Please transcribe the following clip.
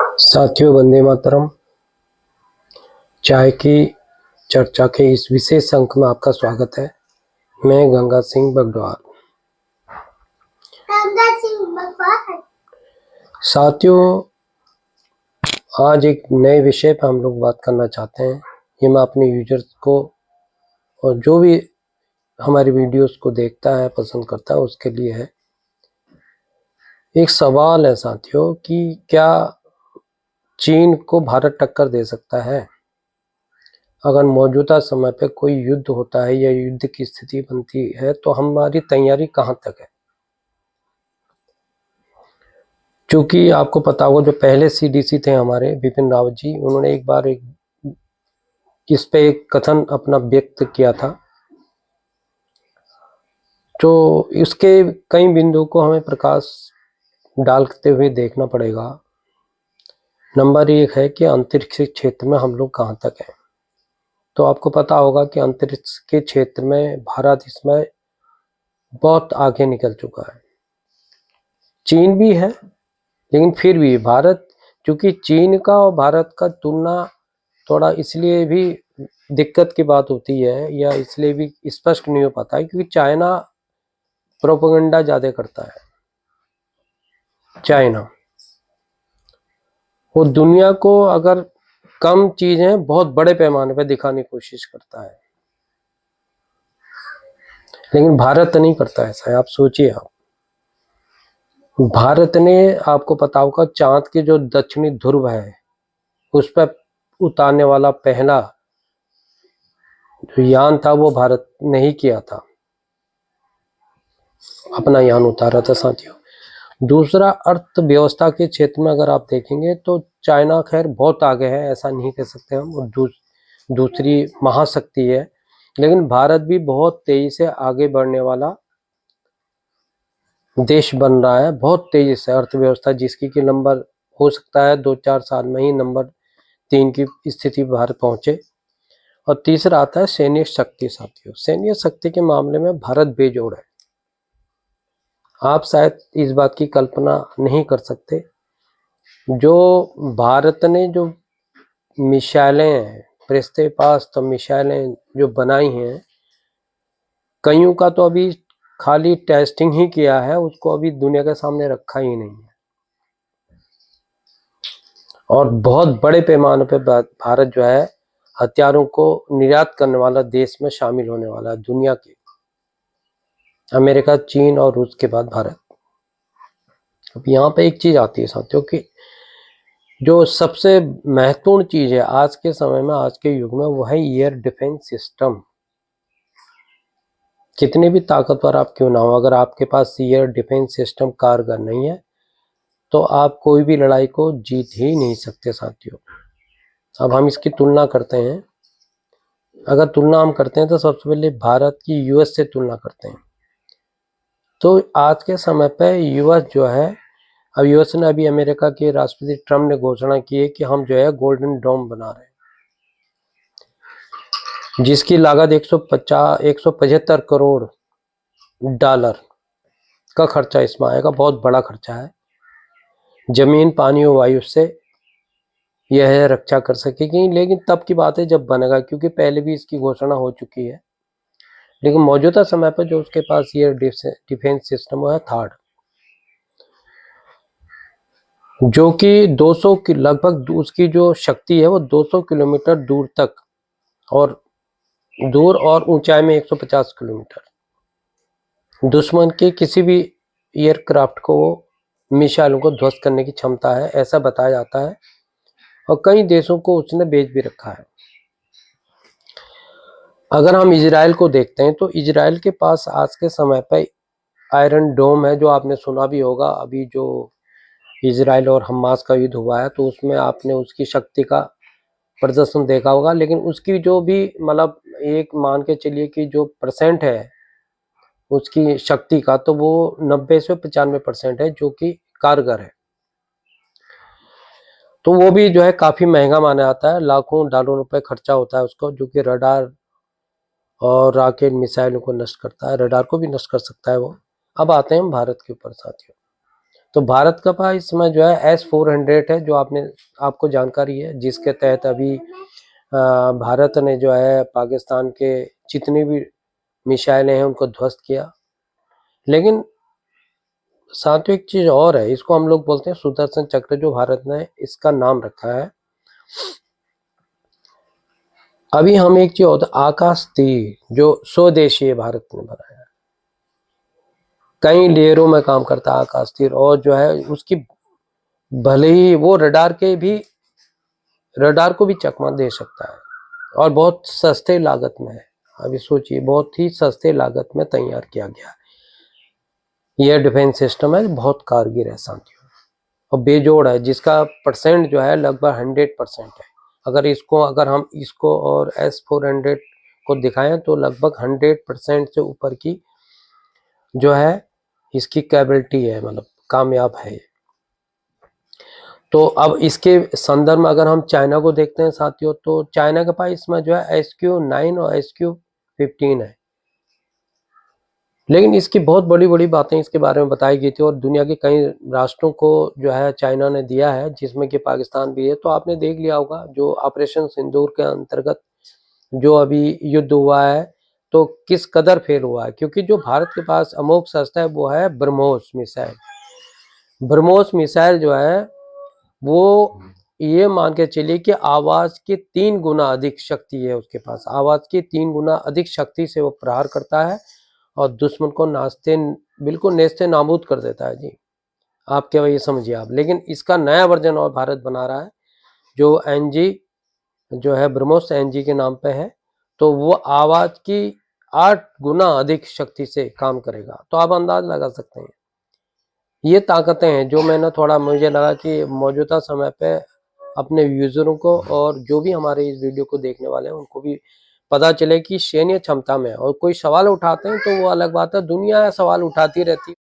साथियों, वंदे मातरम। चाय की चर्चा के इस विशेष अंक में आपका स्वागत है। मैं गंगा सिंह बगडवाल। साथियों, आज एक नए विषय पर हम लोग बात करना चाहते हैं। ये मैं अपने यूजर्स को और जो भी हमारी वीडियोस को देखता है, पसंद करता है, उसके लिए है। एक सवाल है साथियों कि क्या चीन को भारत टक्कर दे सकता है? अगर मौजूदा समय पे कोई युद्ध होता है या युद्ध की स्थिति बनती है तो हमारी तैयारी कहाँ तक है? क्योंकि आपको पता होगा, जो पहले सीडीसी थे हमारे बिपिन रावत जी, उन्होंने एक बार इस पे एक कथन अपना व्यक्त किया था। तो इसके कई बिंदु को हमें प्रकाश डालते हुए देखना पड़ेगा। नंबर 1 है कि अंतरिक्ष क्षेत्र में हम लोग कहाँ तक हैं। तो आपको पता होगा कि अंतरिक्ष के क्षेत्र में भारत इसमें बहुत आगे निकल चुका है। चीन भी है, लेकिन फिर भी भारत, क्योंकि चीन का और भारत का तुलना थोड़ा इसलिए भी दिक्कत की बात होती है, या इसलिए भी स्पष्ट नहीं हो पाता है, क्योंकि चाइना प्रोपेगेंडा ज्यादा करता है। चाइना वो दुनिया को अगर कम चीजें बहुत बड़े पैमाने पर दिखाने की कोशिश करता है, लेकिन भारत नहीं करता ऐसा है। आप सोचिए, भारत ने, आपको पता होगा, चांद के जो दक्षिणी ध्रुव है उस पर उतारने वाला पहला जो यान था वो भारत ने ही किया था, अपना यान उतारा था साथियों। दूसरा, अर्थव्यवस्था के क्षेत्र में अगर आप देखेंगे तो चाइना खैर बहुत आगे है, ऐसा नहीं कह सकते हम, और दूसरी महाशक्ति है, लेकिन भारत भी बहुत तेजी से आगे बढ़ने वाला देश बन रहा है। बहुत तेजी से अर्थव्यवस्था जिसकी कि नंबर, हो सकता है 2-4 साल में ही नंबर 3 की स्थिति भारत पहुंचे। और तीसरा आता है सैन्य शक्ति साथियों। सैन्य शक्ति के मामले में भारत बेजोड़ है। आप शायद इस बात की कल्पना नहीं कर सकते, जो भारत ने जो मिसाइलें, प्रक्षेपास्त्र मिसाइलें जो बनाई हैं, कईयों का तो अभी खाली टेस्टिंग ही किया है, उसको अभी दुनिया के सामने रखा ही नहीं है। और बहुत बड़े पैमाने पे भारत जो है हथियारों को निर्यात करने वाला देश में शामिल होने वाला है दुनिया के। अमेरिका, चीन और रूस के बाद भारत। अब यहाँ पे एक चीज आती है साथियों कि जो सबसे महत्वपूर्ण चीज है आज के समय में, आज के युग में, वो है एयर डिफेंस सिस्टम। कितने भी ताकतवर आप क्यों ना हो, अगर आपके पास एयर डिफेंस सिस्टम कारगर नहीं है तो आप कोई भी लड़ाई को जीत ही नहीं सकते साथियों। अब हम इसकी तुलना करते हैं, अगर तुलना हम करते हैं तो सबसे पहले भारत की यूएस से तुलना करते हैं। तो आज के समय पे यूएस जो है, अब यूएस ने, अभी अमेरिका के राष्ट्रपति ट्रम्प ने घोषणा की है कि हम जो है गोल्डन डोम बना रहे हैं, जिसकी लागत 175 करोड़ डॉलर का खर्चा इसमें आएगा। बहुत बड़ा खर्चा है। जमीन, पानी और वायु से यह रक्षा कर सकेगी, लेकिन तब की बात है जब बनेगा, क्योंकि पहले भी इसकी घोषणा हो चुकी है। लेकिन मौजूदा समय पर जो उसके पास ये डिफेंस सिस्टम है थर्ड, जो कि 200 की लगभग, उसकी जो शक्ति है वो 200 किलोमीटर दूर तक, और ऊंचाई में 150 किलोमीटर, दुश्मन के किसी भी एयरक्राफ्ट को, मिसाइलों को ध्वस्त करने की क्षमता है, ऐसा बताया जाता है। और कई देशों को उसने बेच भी रखा है। अगर हम इजराइल को देखते हैं तो इजराइल के पास आज के समय पर आयरन डोम है, जो आपने सुना भी होगा। अभी जो इजराइल और हमास का युद्ध हुआ है तो उसमें आपने उसकी शक्ति का प्रदर्शन देखा होगा, लेकिन उसकी जो भी, मतलब एक मान के चलिए कि जो परसेंट है उसकी शक्ति का, तो वो 90 से 95% है जो कि कारगर है। तो वो भी जो है काफी महंगा माना जाता है, लाखों डॉलर रुपए खर्चा होता है उसको, जो कि रडार और रॉकेट मिसाइलों को नष्ट करता है, रडार को भी नष्ट कर सकता है वो। अब आते हैं हम भारत के ऊपर साथियों। तो भारत का पास इस समय जो है S-400 है, जो आपको जानकारी है, जिसके तहत अभी भारत ने जो है पाकिस्तान के जितनी भी मिसाइलें हैं उनको ध्वस्त किया। लेकिन साथियों एक चीज और है, इसको हम लोग बोलते हैं सुदर्शन चक्र, जो भारत ने इसका नाम रखा है। अभी हम एक चीज होता आकाश तीर, जो स्वदेशी भारत ने बनाया, कई लेयरों में काम करता है आकाश तीर, और जो है उसकी भले ही वो रडार को भी चकमा दे सकता है, और बहुत सस्ते लागत में है। अभी सोचिए, बहुत ही सस्ते लागत में तैयार किया गया है। यह डिफेंस सिस्टम है, बहुत कारगर है साथियों, और बेजोड़ है, जिसका परसेंट जो है लगभग 100% है। अगर हम इसको और S-400 को दिखाएं तो लगभग 100% से ऊपर की जो है इसकी कैपेबिलिटी है, मतलब कामयाब है। तो अब इसके संदर्भ में अगर हम चाइना को देखते हैं साथियों, तो चाइना के पास इसमें जो है SQ-9 और SQ-15 है। लेकिन इसकी बहुत बड़ी बड़ी बातें इसके बारे में बताई गई थी, और दुनिया के कई राष्ट्रों को जो है चाइना ने दिया है, जिसमें कि पाकिस्तान भी है। तो आपने देख लिया होगा, जो ऑपरेशन सिंदूर के अंतर्गत जो अभी युद्ध हुआ है, तो किस कदर फेल हुआ है, क्योंकि जो भारत के पास अमोघ शस्त्र है वो है ब्रह्मोस मिसाइल। ब्रह्मोस मिसाइल जो है वो ये मान के चलिए कि आवाज के 3 गुना अधिक शक्ति है उसके पास, आवाज की 3 गुना अधिक शक्ति से वो प्रहार करता है, और दुश्मन को बिल्कुल नेस्ते नाबूद कर देता है जी। आप क्या ये समझिए आप। लेकिन इसका नया वर्जन और भारत बना रहा है, जो NG जो है ब्रह्मोस NG के नाम पे है, तो वो आवाज की 8 गुना अधिक शक्ति से काम करेगा। तो आप अंदाज लगा सकते हैं, ये ताकतें हैं जो मुझे लगा कि मौजूदा समय पे अपने यूजरों को, और जो भी हमारे इस वीडियो को देखने वाले हैं उनको भी पता चले कि सैन्य क्षमता में। और कोई सवाल उठाते हैं तो वो अलग बात है, दुनिया सवाल उठाती रहती है।